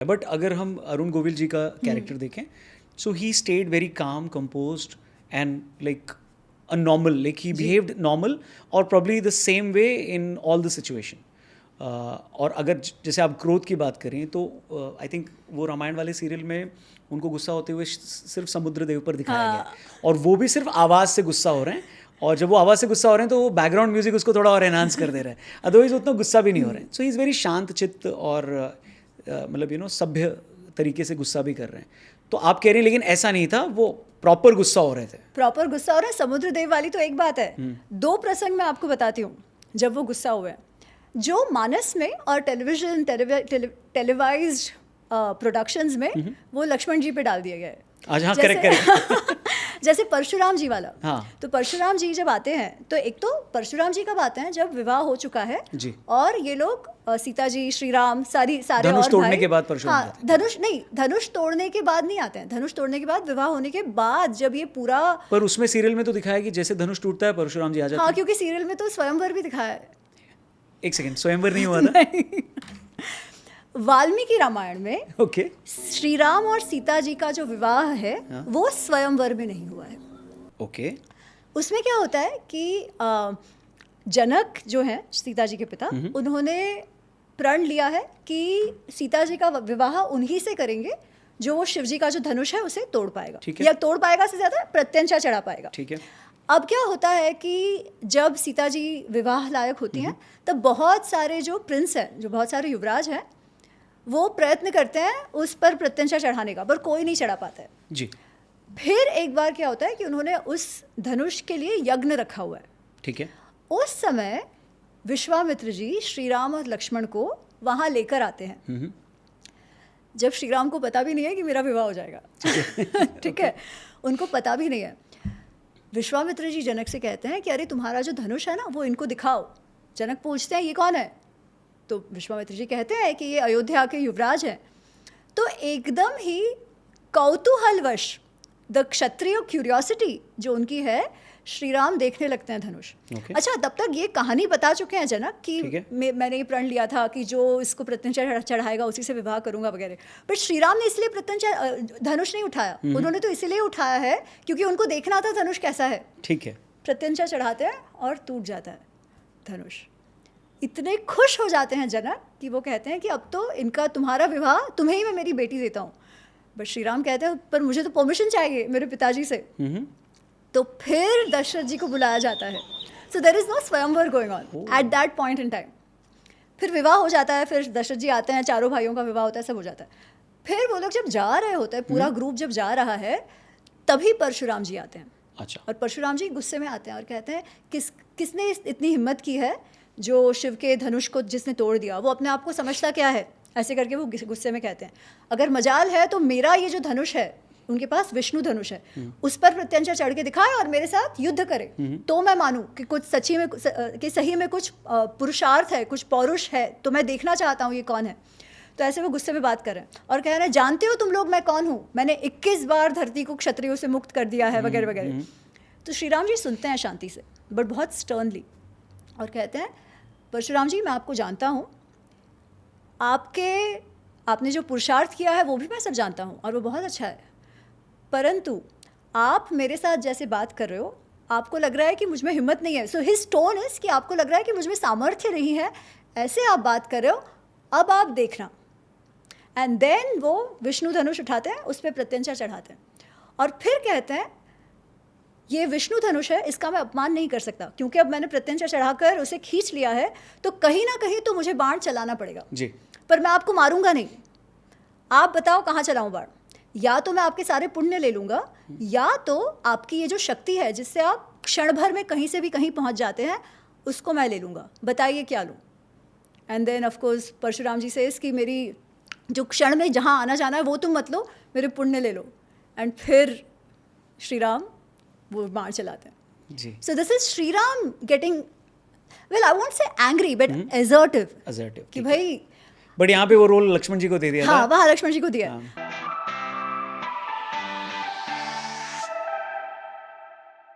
But अगर हम अरुण गोविल जी का कैरेक्टर देखें, so he stayed very calm, composed and like a normal, like he behaved normal और probably the same way in all the situation. और अगर जैसे आप क्रोध की बात करें तो आई थिंक वो रामायण वाले सीरियल में उनको गुस्सा होते हुए सिर्फ समुद्र देव पर दिखाया गया है, और वो भी सिर्फ आवाज़ से गुस्सा हो रहे हैं. और जब वो आवाज़ से गुस्सा हो रहे हैं तो वो बैकग्राउंड म्यूजिक उसको थोड़ा और एनहांस कर दे रहा है, अदरवाइज उतना गुस्सा भी नहीं हो रहे हैं. सो ही इज़ वेरी शांत चित्त और मतलब सभ्य तरीके से गुस्सा भी कर रहे हैं. तो आप कह रहे हैं लेकिन ऐसा नहीं था, वो प्रॉपर गुस्सा हो रहे थे. प्रॉपर गुस्सा हो रहा है. समुद्र देव वाली तो एक बात है, दो प्रसंग मैं आपको बताती हूँ जब वो गुस्सा हुए हैं, जो मानस में और टेलीविजन टेलीवाइज्ड प्रोडक्शंस में वो लक्ष्मण जी पे डाल दिए गए. आज हाँ, करेक्ट. जैसे परशुराम जी वाला. हाँ. तो परशुराम जी जब आते हैं तो एक तो परशुराम जी कब आते हैं, जब विवाह हो चुका है जी. और ये लोग सीता जी, श्री राम, सारे धनुष और तोड़ने भाई, के बाद परशुराम हाँ, जाते हैं. धनुष तोड़ने के बाद नहीं आते हैं. धनुष तोड़ने के बाद, विवाह होने के बाद, जब ये पूरा. पर उसमें सीरियल में तो दिखाया कि जैसे धनुष टूटता है परशुराम जी आ जाते हाँ, हैं. क्योंकि सीरियल में तो स्वयंवर भी दिखाया है. एक सेकंड, स्वयंवर नहीं हुआ था. वाल्मीकि रामायण में ओके. श्री राम और सीता जी का जो विवाह है वो स्वयंवर में नहीं हुआ है. ओके. उसमें क्या होता है कि जनक जो हैं सीता जी के पिता, उन्होंने प्रण लिया है कि सीता जी का विवाह उन्हीं से करेंगे जो वो शिव जी का जो धनुष है उसे तोड़ पाएगा, या तोड़ पाएगा से ज़्यादा प्रत्यंचा चढ़ा पाएगा. ठीक है. अब क्या होता है कि जब सीता जी विवाह लायक होती हैं तब बहुत सारे जो प्रिंस हैं, जो बहुत सारे युवराज हैं, वो प्रयत्न करते हैं उस पर प्रत्यंचा चढ़ाने का, पर कोई नहीं चढ़ा पाता है जी. फिर एक बार क्या होता है कि उन्होंने उस धनुष के लिए यज्ञ रखा हुआ है. ठीक है. उस समय विश्वामित्र जी श्री राम और लक्ष्मण को वहाँ लेकर आते हैं, जब श्री राम को पता भी नहीं है कि मेरा विवाह हो जाएगा. ठीक है, उनको पता भी नहीं है. विश्वामित्र जी जनक से कहते हैं कि अरे तुम्हारा जो धनुष है ना वो इनको दिखाओ. जनक पूछते हैं ये कौन है, तो विश्वामित्र जी कहते हैं कि ये अयोध्या के युवराज हैं. तो एकदम ही कौतूहलवश, द क्षत्रिय क्यूरियोसिटी जो उनकी है, श्री राम देखने लगते हैं धनुष. अच्छा, तब तक ये कहानी बता चुके हैं जनक कि मैंने ये प्रण लिया था कि जो इसको प्रत्यंचा चढ़ाएगा उसी से विवाह करूंगा वगैरह. बट श्री राम ने इसलिए प्रत्यंचा धनुष नहीं उठाया, उन्होंने तो इसलिए उठाया है क्योंकि उनको देखना था धनुष कैसा है. ठीक है. प्रत्यंचा चढ़ाते हैं और टूट जाता है धनुष. इतने खुश हो जाते हैं जनक कि वो कहते हैं कि अब तो इनका, तुम्हारा विवाह तुम्हें ही मैं मेरी बेटी देता हूँ. बट श्री राम कहते हैं पर मुझे तो परमिशन चाहिए मेरे पिताजी से. तो फिर दशरथ जी को बुलाया जाता है. सो देयर इज नो स्वयंवर going on at that point in time. फिर विवाह हो जाता है, फिर दशरथ जी आते हैं, चारों भाइयों का विवाह होता है, सब हो जाता है. फिर वो लोग जब जा रहे होते हैं, पूरा ग्रुप जब जा रहा है, तभी परशुराम जी आते हैं. अच्छा. और परशुराम जी गुस्से में आते हैं और कहते हैं किसने इतनी हिम्मत की है, जो शिव के धनुष को जिसने तोड़ दिया वो अपने आप को समझता क्या है, ऐसे करके वो गुस्से में कहते हैं. अगर मजाल है तो मेरा ये जो धनुष है, उनके पास विष्णु धनुष है, उस पर प्रत्यंचा चढ़ के दिखाए और मेरे साथ युद्ध करे, तो मैं मानूं कि कुछ सही में कुछ पुरुषार्थ है, कुछ पौरुष है, तो मैं देखना चाहता हूँ ये कौन है. तो ऐसे वो गुस्से में बात कर रहे हैं और कह रहे हैं जानते हो तुम लोग मैं कौन हूँ, मैंने 21 बार धरती को क्षत्रियों से मुक्त कर दिया है वगैरह वगैरह. तो श्री राम जी सुनते हैं शांति से, बट बहुत स्टर्नली, और कहते हैं परशुराम जी मैं आपको जानता हूँ, आपने जो पुरुषार्थ किया है वो भी मैं सब जानता हूँ और वो बहुत अच्छा है, परंतु आप मेरे साथ जैसे बात कर रहे हो, आपको लग रहा है कि मुझ में हिम्मत नहीं है. सो हिज टोन इज कि आपको लग रहा है कि मुझ में सामर्थ्य नहीं है, ऐसे आप बात कर रहे हो, अब आप देखना. एंड देन वो विष्णु धनुष उठाते हैं, उस पर प्रत्यंचा चढ़ाते हैं और फिर कहते हैं ये विष्णु धनुष है, इसका मैं अपमान नहीं कर सकता, क्योंकि अब मैंने प्रत्यंचा चढ़ाकर उसे खींच लिया है, तो कहीं ना कहीं तो मुझे बाण चलाना पड़ेगा जी. पर मैं आपको मारूंगा नहीं. आप बताओ कहाँ चलाऊं बाण, या तो मैं आपके सारे पुण्य ले लूँगा, या तो आपकी ये जो शक्ति है जिससे आप क्षण भर में कहीं से भी कहीं पहुँच जाते हैं, उसको मैं ले लूँगा, बताइए क्या लूँ. And then of course Parshuram ji से इसकी मेरी जो क्षण में जहाँ आना जाना है वो तुम मत लो, मेरे पुण्य ले लो. एंड फिर श्री राम वो बाण चलाते हैं जी. So this is Shri Ram getting, well I won't say angry but assertive, कि भाई. बट यहाँ पे वो रोल लक्ष्मण जी को दे दिया. हाँ, वहाँ लक्ष्मण जी को दिया.